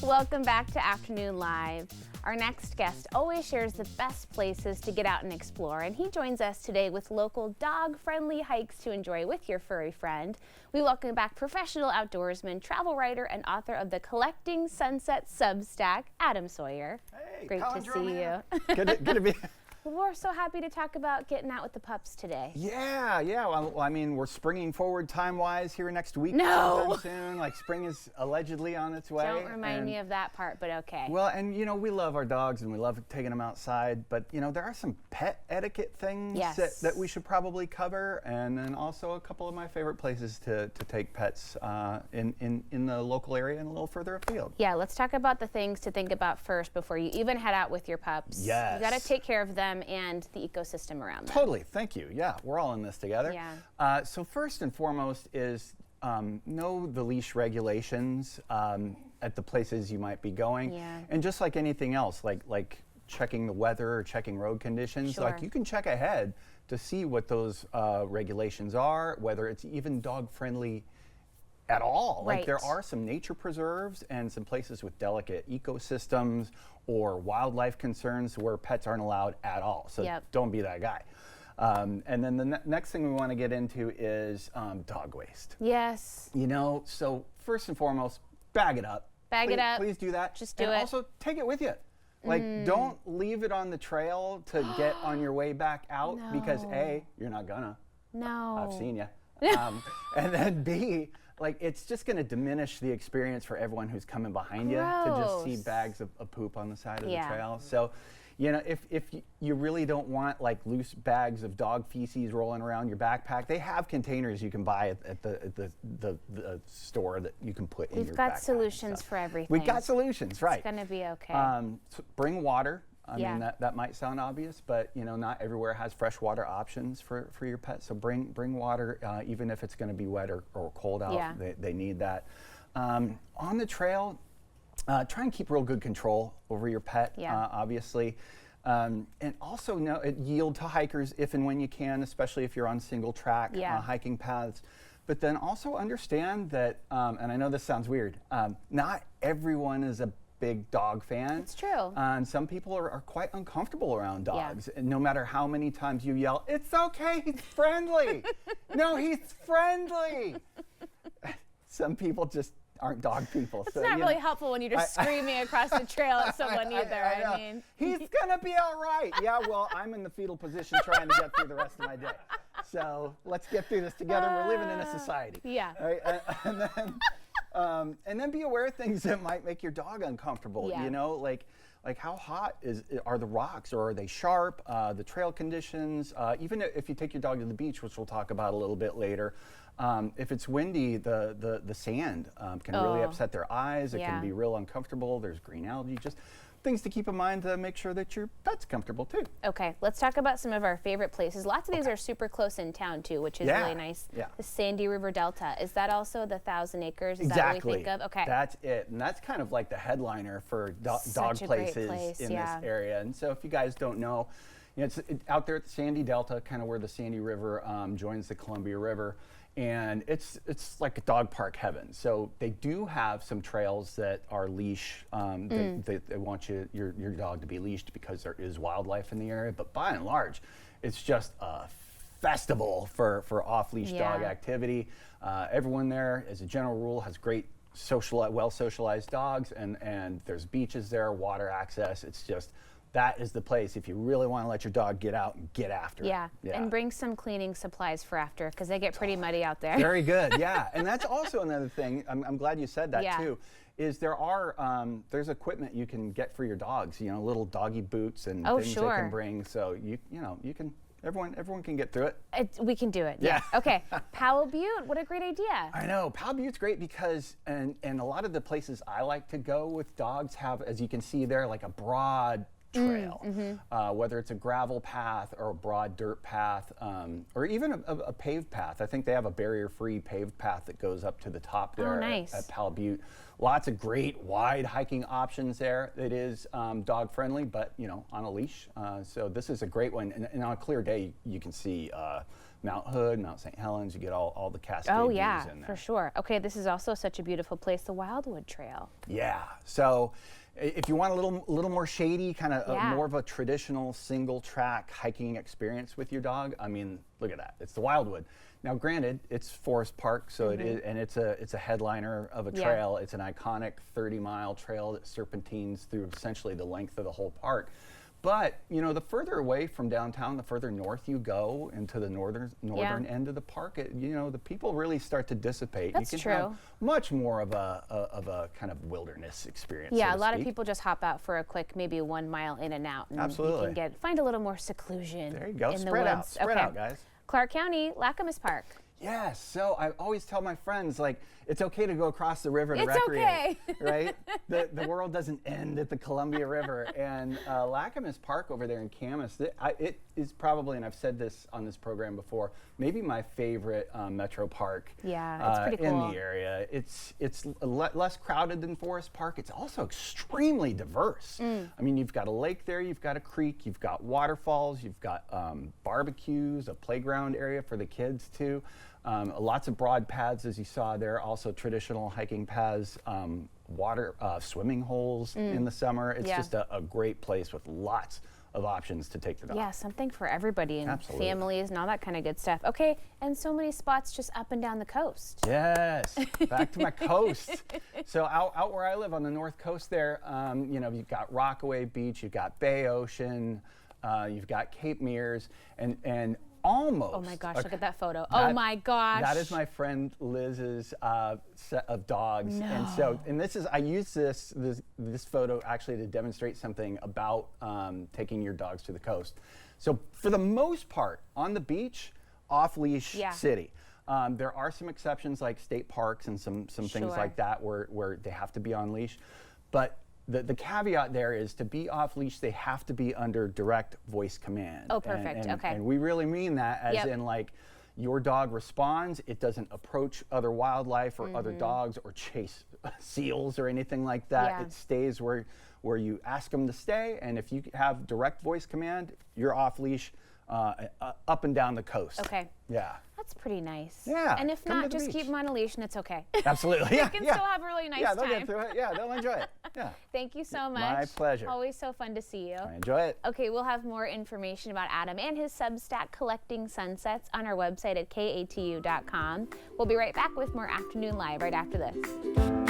Welcome back to Afternoon Live. Our next guest always shares the best places to get out and explore, and he joins us today with local dog-friendly hikes to enjoy with your furry friend. We welcome back professional outdoorsman, travel writer, and author of the Collecting Sunset Substack, Adam Sawyer. Hey, great to see you. Good to be. We're so happy to talk about getting out with the pups today. Yeah. Well, I mean, we're springing forward time-wise here next week. No. Soon. Like spring is allegedly on its way. Don't remind me of that part, but okay. Well, and you know, we love our dogs and we love taking them outside, but you know, there are some pet etiquette things that we should probably cover, and then also a couple of my favorite places to take pets in the local area and a little further afield. Yeah, let's talk about the things to think about first before you even head out with your pups. Yes. You got to take care of them and the ecosystem around them. Totally, thank you. Yeah, we're all in this together. Yeah. So first and foremost is know the leash regulations at the places you might be going. Yeah. And just like anything else, like checking the weather or checking road conditions, Sure. like you can check ahead to see what those regulations are, whether it's even dog friendly at all. Right. Like there are some nature preserves and some places with delicate ecosystems or wildlife concerns where pets aren't allowed at all. So don't be that guy. And then the next thing we want to get into is dog waste. Yes. You know, so first and foremost, bag it up. It up. Please do that. Just do and it. Also, take it with you. Like, don't leave it on the trail to get on your way back out because A, you're not gonna. No. I've seen you. And then B, like it's just going to diminish the experience for everyone who's coming behind you to just see bags of poop on the side of the trail. So, you know, if you really don't want like loose bags of dog feces rolling around your backpack, they have containers you can buy at the store that you can put in your backpack. We've got solutions for everything. We've got solutions, right? It's going to be okay. So bring water. I mean, that might sound obvious, but you know, not everywhere has fresh water options for your pet. So bring water, even if it's going to be wet or cold out. Yeah. They need that. On the trail, try and keep real good control over your pet. Obviously, and also yield to hikers if and when you can, especially if you're on single track hiking paths. But then also understand that, and I know this sounds weird, not everyone is a big dog fan. It's true. And some people are quite uncomfortable around dogs. And no matter how many times you yell, "It's okay, he's friendly." No, he's friendly. Some people just aren't dog people. It's not really helpful when you're just screaming across the trail at someone either. I mean, he's gonna be all right. Yeah, well, I'm in the fetal position trying to get through the rest of my day. So let's get through this together. We're living in a society. Yeah. Right? And then be aware of things that might make your dog uncomfortable. You know, like how hot are the rocks, or are they sharp? The trail conditions. Even if you take your dog to the beach, which we'll talk about a little bit later, if it's windy, the sand can really upset their eyes. It can be real uncomfortable. There's green algae. Just things to keep in mind to make sure that your pet's comfortable too. Okay, let's talk about some of our favorite places. Lots of these are super close in town too, which is really nice. Yeah. The Sandy River Delta, is that also the 1,000 acres? Is exactly. that what we think of? Okay. That's it, and that's kind of like the headliner for dog places in this area. And so if you guys don't know, you know, it's out there at the Sandy Delta, kind of where the Sandy River joins the Columbia River. And it's like a dog park heaven. So they do have some trails that are leash. They want your dog to be leashed because there is wildlife in the area. But by and large, it's just a festival for off-leash dog activity. Everyone there, as a general rule, has great well-socialized dogs, and there's beaches there, water access. It's just, that is the place if you really want to let your dog get out and get after it. Yeah, and bring some cleaning supplies for after, because they get pretty muddy out there. Very good, yeah. And that's also another thing, I'm glad you said that too, is there's equipment you can get for your dogs, you know, little doggy boots and things they can bring. So you can, everyone can get through it. We can do it. Yeah. Okay. Powell Butte, what a great idea. I know. Powell Butte's great because, and a lot of the places I like to go with dogs have, as you can see there, like a broad trail, whether it's a gravel path or a broad dirt path, or even a paved path. I think they have a barrier-free paved path that goes up to the top there at Powell Butte, Lots of great wide hiking options there. It is dog friendly, but on a leash. So this is a great one. And on a clear day, you can see Mount Hood, Mount St. Helens. You get all the Cascade views in there. For sure. Okay, this is also such a beautiful place, the Wildwood Trail. Yeah. So if you want a little more shady, kind of more of a traditional single track hiking experience with your dog, I mean, look at that. It's the Wildwood. Now, granted, it's Forest Park, so it is, and it's a headliner of a trail. It's an iconic 30-mile trail that serpentines through essentially the length of the whole park. But the further away from downtown, the further north you go into the northern end of the park, the people really start to dissipate. That's you can have much more of a kind of wilderness experience. Yeah, so a lot of people just hop out for a quick, maybe 1 mile in and out. And Absolutely. You can find a little more seclusion. There you go. In Spread the out. woods. Spread out, guys. Clark County, Lacamas Park. Yes, so I always tell my friends, like, it's okay to go across the river to It's recreate, okay. right? The world doesn't end at the Columbia River. And Lacamas Park over there in Camas, it is probably, and I've said this on this program before, maybe my favorite metro park it's pretty cool. in the area. It's less crowded than Forest Park. It's also extremely diverse. I mean, you've got a lake there, you've got a creek, you've got waterfalls, you've got barbecues, a playground area for the kids too. Lots of broad paths, as you saw there, also traditional hiking paths, swimming holes in the summer. It's just a great place with lots of options to take the dog. Yeah, something for everybody and Absolutely. families and all that kind of good stuff. Okay, and so many spots just up and down the coast. Yes, back to my coast. So out where I live on the north coast there, you've got Rockaway Beach, you've got Bay Ocean, you've got Cape Mears, and almost. Oh my gosh, look at that photo. Oh my gosh. That is my friend Liz's set of dogs. No. And I use this photo actually to demonstrate something about taking your dogs to the coast. So for the most part, on the beach, off-leash city. There are some exceptions like state parks and some things like that where they have to be on leash. But the caveat there is to be off leash, they have to be under direct voice command. Oh, perfect. Okay. And we really mean that as in like your dog responds, it doesn't approach other wildlife or other dogs or chase seals or anything like that. Yeah. It stays where you ask them to stay. And if you have direct voice command, you're off leash up and down the coast. Okay. Yeah. That's pretty nice. Yeah. And if come not, to the just keep beach. them on a leash and it's okay. Absolutely. You can still have a really nice they'll time. get through it. Yeah, they'll enjoy it. Yeah. Thank you so much. My pleasure. Always so fun to see you. I enjoy it. Okay, we'll have more information about Adam and his Substack Collecting Sunsets on our website at katu.com. We'll be right back with more Afternoon Live right after this.